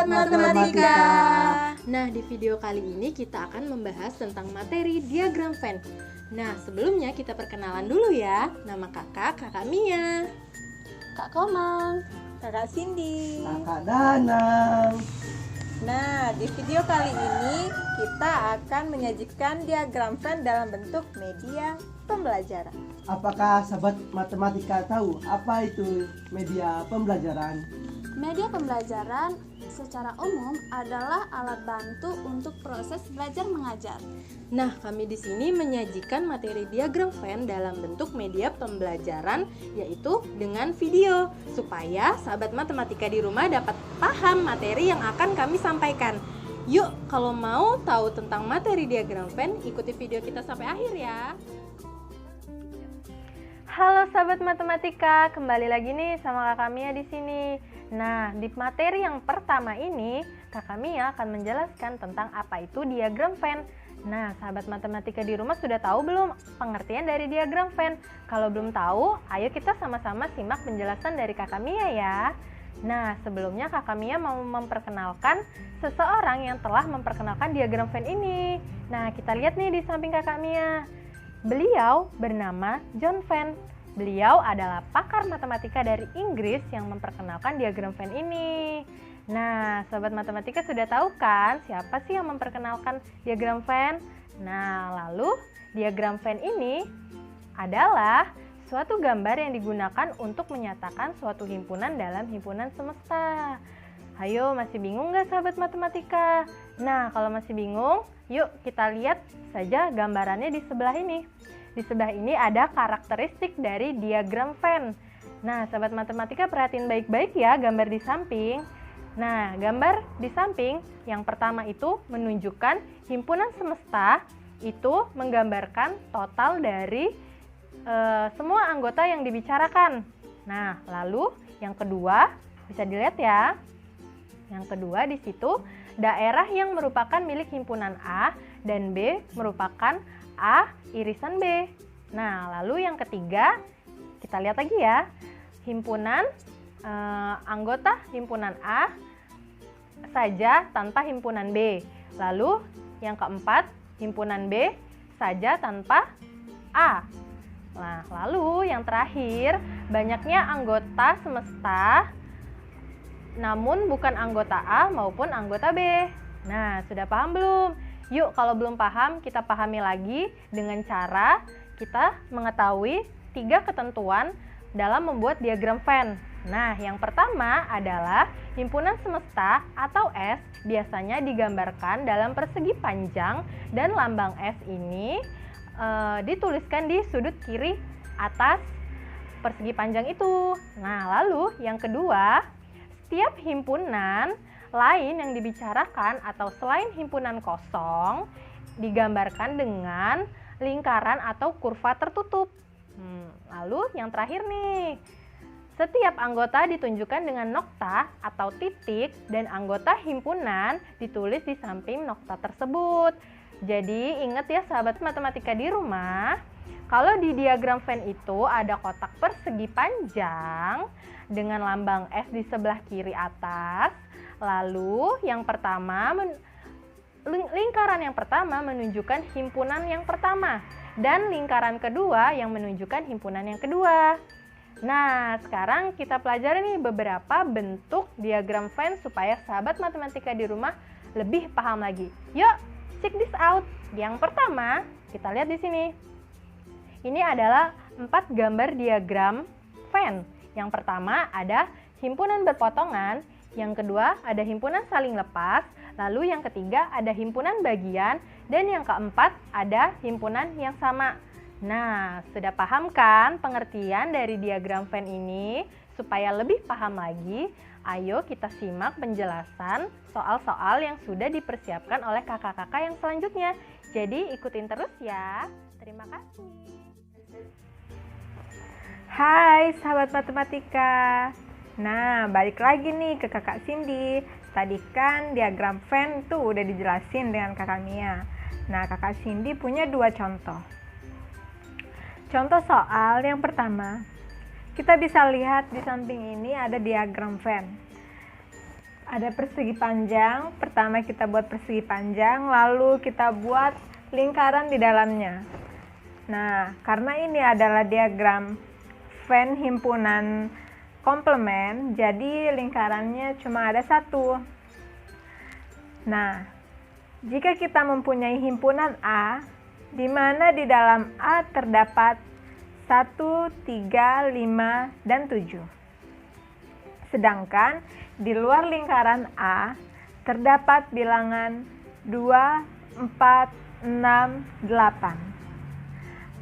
Sahabat Matematika. Nah, di video kali ini kita akan membahas tentang materi diagram Venn. Nah, sebelumnya kita perkenalan dulu ya. Nama kakak Mia. Kak Komang, Kakak Cindy. Kakak Danang. Nah, di video kali ini kita akan menyajikan diagram Venn dalam bentuk media pembelajaran. Apakah sahabat matematika tahu apa itu media pembelajaran? Media pembelajaran secara umum adalah alat bantu untuk proses belajar mengajar. Nah, kami di sini menyajikan materi diagram Venn dalam bentuk media pembelajaran, yaitu dengan video, supaya sahabat matematika di rumah dapat paham materi yang akan kami sampaikan. Yuk, kalau mau tahu tentang materi diagram Venn, ikuti video kita sampai akhir ya. Halo sahabat matematika, kembali lagi nih sama Kakak Mia di sini. Nah, di materi yang pertama ini, Kakak Mia akan menjelaskan tentang apa itu diagram Venn. Nah, sahabat matematika di rumah sudah tahu belum pengertian dari diagram Venn? Kalau belum tahu, ayo kita sama-sama simak penjelasan dari Kakak Mia ya. Nah, sebelumnya Kakak Mia mau memperkenalkan seseorang yang telah memperkenalkan diagram Venn ini. Nah, kita lihat nih di samping Kakak Mia. Beliau bernama John Venn. Beliau adalah pakar matematika dari Inggris yang memperkenalkan diagram Venn ini. Nah, sahabat matematika sudah tahu kan siapa sih yang memperkenalkan diagram Venn? Nah, lalu diagram Venn ini adalah suatu gambar yang digunakan untuk menyatakan suatu himpunan dalam himpunan semesta. Ayo, masih bingung nggak sahabat matematika? Nah, kalau masih bingung, yuk kita lihat saja gambarannya di sebelah ini. Di sebelah ini ada karakteristik dari diagram Venn. Nah, sahabat matematika perhatiin baik-baik ya gambar di samping. Nah, gambar di samping yang pertama itu menunjukkan himpunan semesta, itu menggambarkan total dari semua anggota yang dibicarakan. Nah, lalu yang kedua bisa dilihat ya. Yang kedua di situ daerah yang merupakan milik himpunan A dan B merupakan A irisan B. Nah, lalu yang ketiga kita lihat lagi ya. Himpunan anggota himpunan A saja tanpa himpunan B. Lalu yang keempat, himpunan B saja tanpa A. Nah, lalu yang terakhir, banyaknya anggota semesta namun bukan anggota A maupun anggota B. Nah, sudah paham belum? Yuk, kalau belum paham, kita pahami lagi dengan cara kita mengetahui 3 ketentuan dalam membuat diagram Venn. Nah, yang pertama adalah himpunan semesta atau S biasanya digambarkan dalam persegi panjang dan lambang S ini dituliskan di sudut kiri atas persegi panjang itu. Nah, lalu yang kedua, setiap himpunan lain yang dibicarakan atau selain himpunan kosong digambarkan dengan lingkaran atau kurva tertutup. Lalu yang terakhir nih, setiap anggota ditunjukkan dengan nokta atau titik dan anggota himpunan ditulis di samping nokta tersebut. Jadi ingat ya sahabat matematika di rumah, kalau di diagram Venn itu ada kotak persegi panjang dengan lambang S di sebelah kiri atas. Lalu yang pertama, lingkaran yang pertama menunjukkan himpunan yang pertama dan lingkaran kedua yang menunjukkan himpunan yang kedua. Nah, sekarang kita pelajari nih beberapa bentuk diagram Venn supaya sahabat matematika di rumah lebih paham lagi. Yuk, check this out. Yang pertama, kita lihat di sini. Ini adalah 4 gambar diagram Venn. Yang pertama ada himpunan berpotongan, yang kedua ada himpunan saling lepas, lalu yang ketiga ada himpunan bagian, dan yang keempat ada himpunan yang sama. Nah, sudah paham kan pengertian dari diagram Venn ini? Supaya lebih paham lagi, ayo kita simak penjelasan soal-soal yang sudah dipersiapkan oleh kakak-kakak yang selanjutnya. Jadi ikutin terus ya. Terima kasih. Hai sahabat matematika. Nah, balik lagi nih ke kakak Cindy. Tadi kan diagram Venn tuh udah dijelasin dengan kakak Mia. Nah, kakak Cindy punya 2 contoh. Contoh soal yang pertama, kita bisa lihat di samping ini ada diagram Venn. Ada persegi panjang. Pertama kita buat persegi panjang, lalu kita buat lingkaran di dalamnya. Nah, karena ini adalah diagram Venn himpunan komplement, jadi lingkarannya cuma ada satu. Nah, jika kita mempunyai himpunan A, di mana di dalam A terdapat 1, 3, 5, dan 7. Sedangkan di luar lingkaran A terdapat bilangan 2, 4, 6, 8.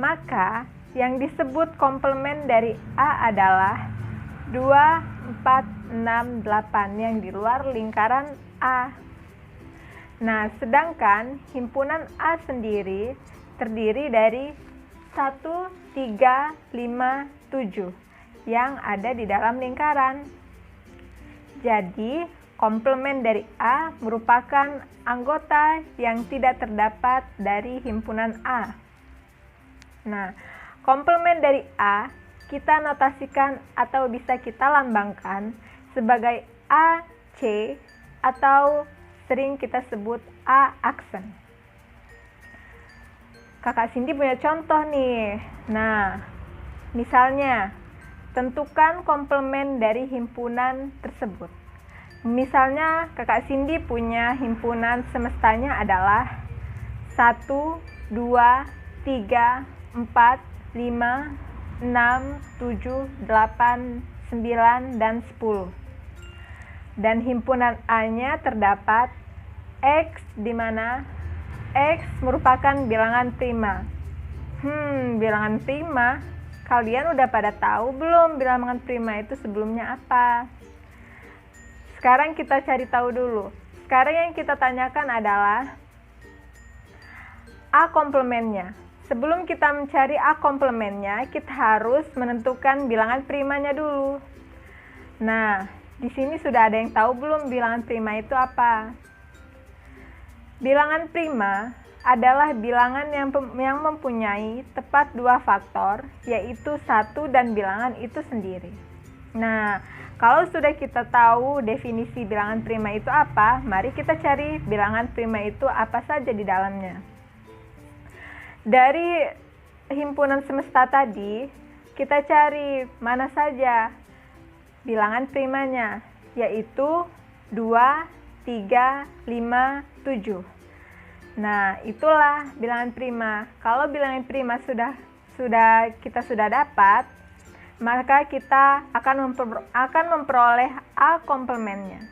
Maka yang disebut komplement dari A adalah 2, 4, 6, 8 yang di luar lingkaran A. Nah, sedangkan himpunan A sendiri terdiri dari 1, 3, 5, 7 yang ada di dalam lingkaran. Jadi, komplement dari A merupakan anggota yang tidak terdapat dari himpunan A. Nah, komplement dari A kita notasikan atau bisa kita lambangkan sebagai AC atau sering kita sebut A aksen. Kakak Cindy punya contoh nih. Nah, misalnya tentukan komplement dari himpunan tersebut. Misalnya Kakak Cindy punya himpunan semestanya adalah 1, 2, 3, 4, 5, 6, 7, 8, 9, dan 10. Dan himpunan A-nya terdapat X, di mana X merupakan bilangan prima. Bilangan prima, kalian udah pada tahu belum bilangan prima itu sebelumnya apa? Sekarang kita cari tahu dulu. Sekarang yang kita tanyakan adalah A komplementnya. Sebelum kita mencari A komplementnya, kita harus menentukan bilangan primanya dulu. Nah, di sini sudah ada yang tahu belum bilangan prima itu apa? Bilangan prima adalah bilangan yang mempunyai tepat dua faktor, yaitu 1 dan bilangan itu sendiri. Nah, kalau sudah kita tahu definisi bilangan prima itu apa, mari kita cari bilangan prima itu apa saja di dalamnya. Dari himpunan semesta tadi, kita cari mana saja bilangan primanya, yaitu 2, 3, 5, 7. Nah, itulah bilangan prima. Kalau bilangan prima kita sudah dapat, maka kita akan memperoleh A komplementnya.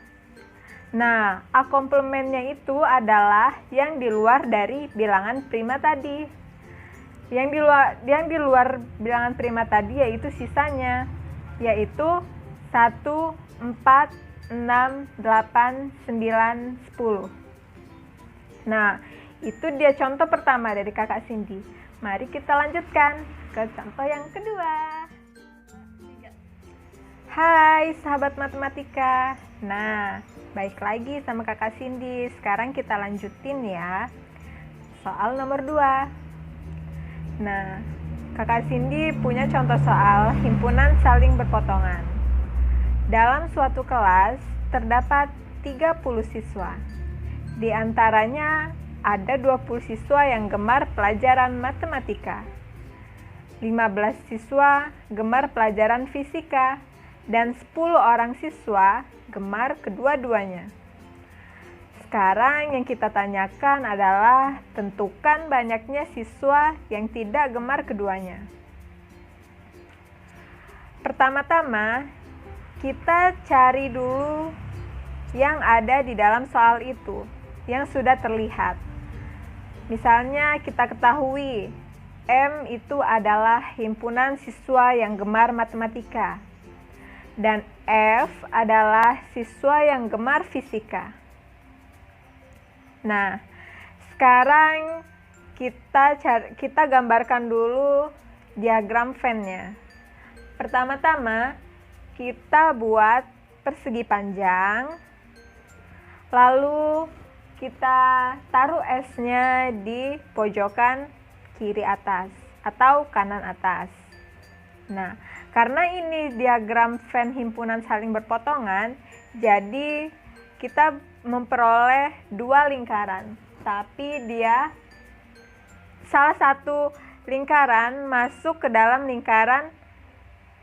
Nah, A komplementnya itu adalah yang di luar dari bilangan prima tadi. Yang di luar bilangan prima tadi yaitu sisanya, yaitu 1, 4, 6, 8, 9, 10. Nah, itu dia contoh pertama dari Kakak Cindy. Mari kita lanjutkan ke contoh yang kedua. Hai sahabat matematika. Nah, baik lagi sama Kakak Cindy. Sekarang kita lanjutin ya. Soal nomor 2. Nah, Kakak Cindy punya contoh soal himpunan saling berpotongan. Dalam suatu kelas terdapat 30 siswa. Di antaranya ada 20 siswa yang gemar pelajaran matematika, 15 siswa gemar pelajaran fisika, dan 10 orang siswa gemar kedua-duanya. Sekarang yang kita tanyakan adalah tentukan banyaknya siswa yang tidak gemar keduanya. Pertama-tama, kita cari dulu yang ada di dalam soal itu, yang sudah terlihat. Misalnya kita ketahui M itu adalah himpunan siswa yang gemar matematika, dan F adalah siswa yang gemar fisika. Nah, sekarang kita gambarkan dulu diagram Venn-nya. Pertama-tama, kita buat persegi panjang, lalu kita taruh S-nya di pojokan kiri atas atau kanan atas. Nah, karena ini diagram Venn himpunan saling berpotongan, jadi kita memperoleh 2 lingkaran, tapi dia salah satu lingkaran masuk ke dalam lingkaran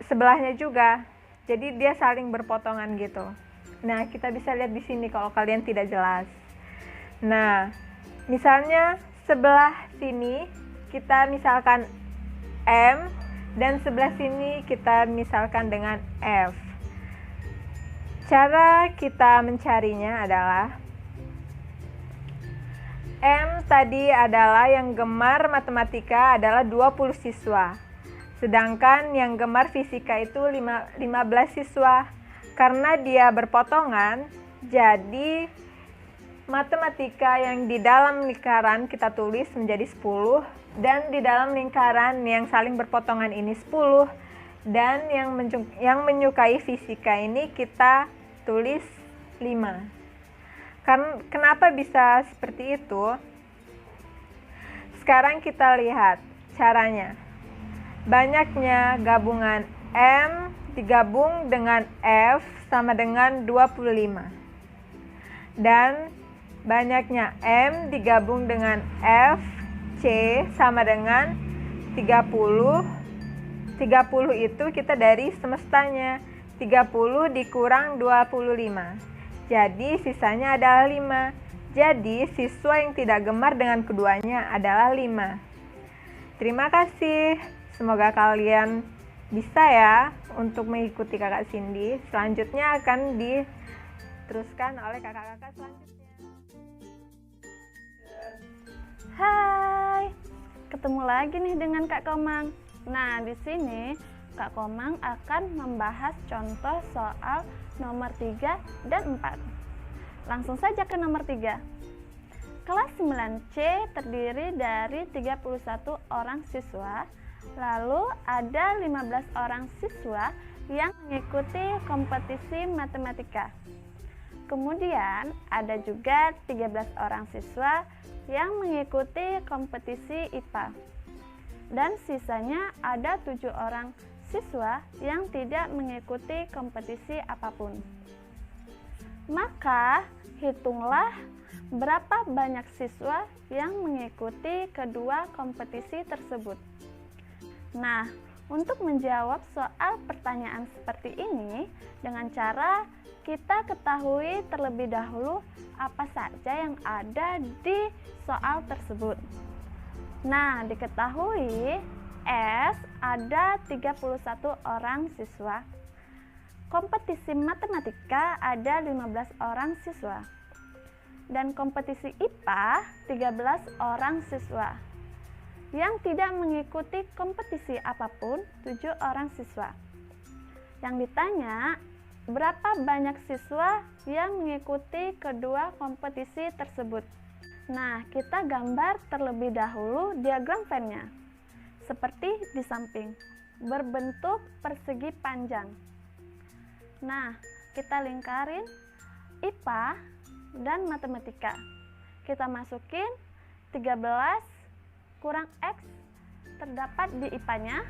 sebelahnya juga. Jadi dia saling berpotongan gitu. Nah, kita bisa lihat di sini kalau kalian tidak jelas. Nah, misalnya sebelah sini kita misalkan M dan sebelah sini kita misalkan dengan F. Cara kita mencarinya adalah M tadi adalah yang gemar matematika adalah 20 siswa. Sedangkan yang gemar fisika itu 15 siswa. Karena dia berpotongan, jadi matematika yang di dalam lingkaran kita tulis menjadi 10 dan di dalam lingkaran yang saling berpotongan ini 10 dan yang menyukai fisika ini kita tulis 5. Kenapa bisa seperti itu? Sekarang kita lihat caranya. Banyaknya gabungan M digabung dengan F sama dengan 25. Dan banyaknya M digabung dengan F, C sama dengan 30. 30 itu kita dari semestanya. 30 dikurang 25. Jadi sisanya adalah 5. Jadi siswa yang tidak gemar dengan keduanya adalah 5. Terima kasih. Semoga kalian bisa ya untuk mengikuti Kakak Cindy. Selanjutnya akan diteruskan oleh kakak-kakak selanjutnya. Hai, ketemu lagi nih dengan Kak Komang. Nah, di sini Kak Komang akan membahas contoh soal nomor 3 dan 4. Langsung saja ke nomor 3. Kelas 9C terdiri dari 31 orang siswa, lalu ada 15 orang siswa yang mengikuti kompetisi matematika. Kemudian ada juga 13 orang siswa yang mengikuti kompetisi IPA. Dan sisanya ada 7 orang siswa yang tidak mengikuti kompetisi apapun. Maka, hitunglah berapa banyak siswa yang mengikuti kedua kompetisi tersebut. Nah, untuk menjawab soal pertanyaan seperti ini dengan cara kita ketahui terlebih dahulu apa saja yang ada di soal tersebut. Nah, diketahui S ada 31 orang siswa. Kompetisi matematika ada 15 orang siswa. Dan kompetisi IPA 13 orang siswa. Yang tidak mengikuti kompetisi apapun 7 orang siswa. Yang ditanya, berapa banyak siswa yang mengikuti kedua kompetisi tersebut? Nah, kita gambar terlebih dahulu diagram Venn-nya. Seperti di samping, berbentuk persegi panjang. Nah, kita lingkarin IPA dan matematika. Kita masukin 13 kurang X terdapat di IPA-nya,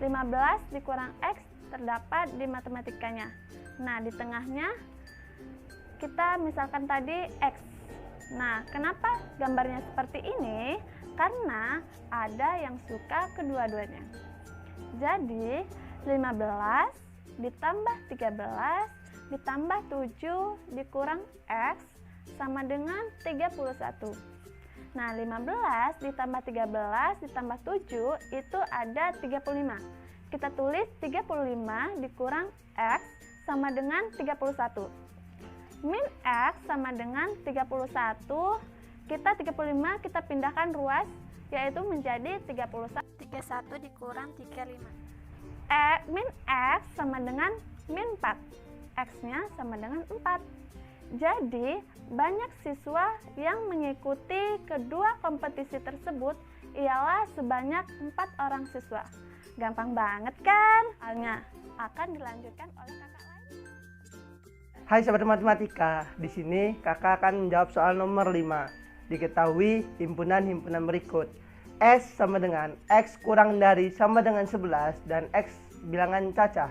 15 dikurang X terdapat di matematikanya. Nah, di tengahnya kita misalkan tadi X. Nah, kenapa gambarnya seperti ini? Karena ada yang suka kedua-duanya. Jadi, 15 ditambah 13 ditambah 7 dikurang X sama dengan 31. Nah, 15 ditambah 13 ditambah 7 itu ada 35. Kita tulis 35 dikurang X sama dengan 31. Min X sama dengan 31. Kita 35 kita pindahkan ruas, yaitu menjadi 31. 31 dikurang 35. Min X sama dengan min 4. X-nya sama dengan 4. Jadi, banyak siswa yang mengikuti kedua kompetisi tersebut ialah sebanyak 4 orang siswa. Gampang banget kan? Halnya akan dilanjutkan oleh kakak lain. Hai sahabat matematika, di sini kakak akan menjawab soal nomor 5. Diketahui himpunan-himpunan berikut. S sama dengan X kurang dari sama dengan 11 dan X bilangan cacah.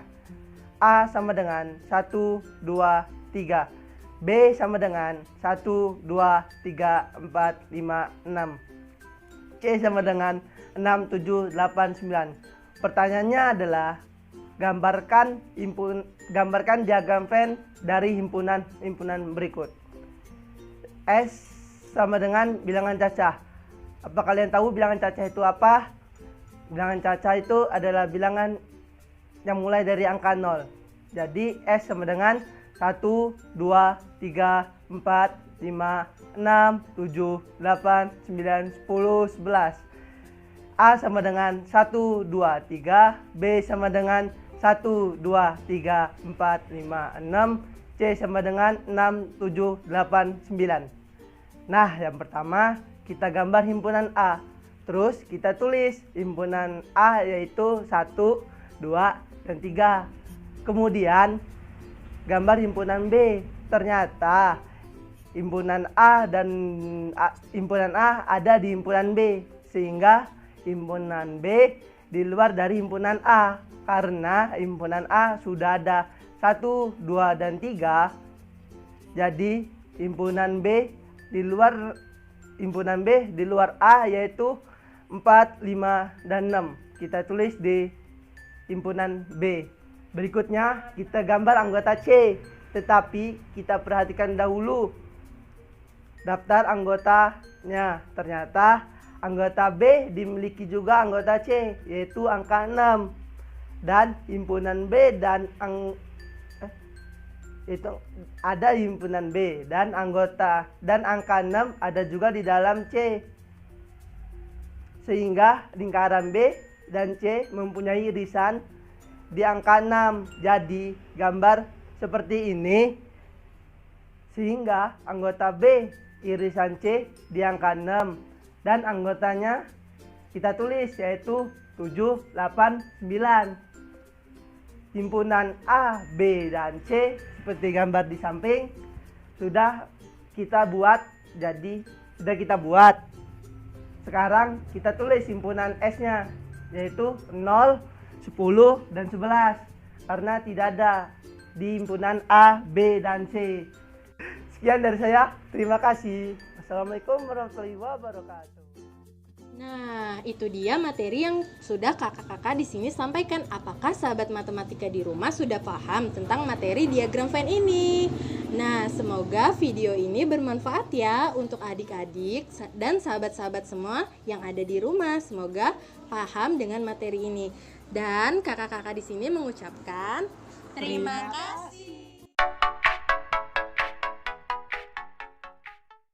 A sama dengan 1, 2, 3. B sama dengan 1, 2, 3, 4, 5, 6. C sama dengan 6, 7, 8, 9. Pertanyaannya adalah gambarkan diagram Venn dari himpunan berikut. S sama dengan bilangan cacah. Apa kalian tahu bilangan cacah itu apa? Bilangan cacah itu adalah bilangan yang mulai dari angka 0. Jadi S sama dengan 1, 2, 3, 4, 5, 6, 7, 8, 9, 10, 11. A sama dengan 1, 2, 3. B sama dengan 1, 2, 3, 4, 5, 6. C sama dengan 6, 7, 8, 9. Nah, yang pertama kita gambar himpunan A. Terus kita tulis himpunan A yaitu 1, 2, dan 3. Kemudian gambar himpunan B. Ternyata himpunan A ada di himpunan B, sehingga himpunan B di luar dari himpunan A. Karena himpunan A sudah ada 1, 2, dan 3. Jadi himpunan B di luar A yaitu 4, 5, dan 6. Kita tulis di himpunan B. Berikutnya kita gambar anggota C. Tetapi kita perhatikan dahulu daftar anggotanya. Ternyata anggota B dimiliki juga anggota C, yaitu angka 6. Dan himpunan B itu ada himpunan B dan angka 6 ada juga di dalam C. Sehingga lingkaran B dan C mempunyai irisan di angka 6. Jadi gambar seperti ini. Sehingga anggota B irisan C di angka 6 dan anggotanya kita tulis yaitu 7, 8, 9. Himpunan A, B, dan C seperti gambar di samping sudah kita buat. Sekarang kita tulis himpunan S-nya yaitu 0, 10, dan 11 karena tidak ada di himpunan A, B, dan C. Sekian dari saya. Terima kasih. Assalamualaikum warahmatullahi wabarakatuh. Nah, itu dia materi yang sudah kakak-kakak di sini sampaikan. Apakah sahabat matematika di rumah sudah paham tentang materi diagram Venn ini? Nah, semoga video ini bermanfaat ya untuk adik-adik dan sahabat-sahabat semua yang ada di rumah. Semoga paham dengan materi ini. Dan kakak-kakak di sini mengucapkan terima kasih.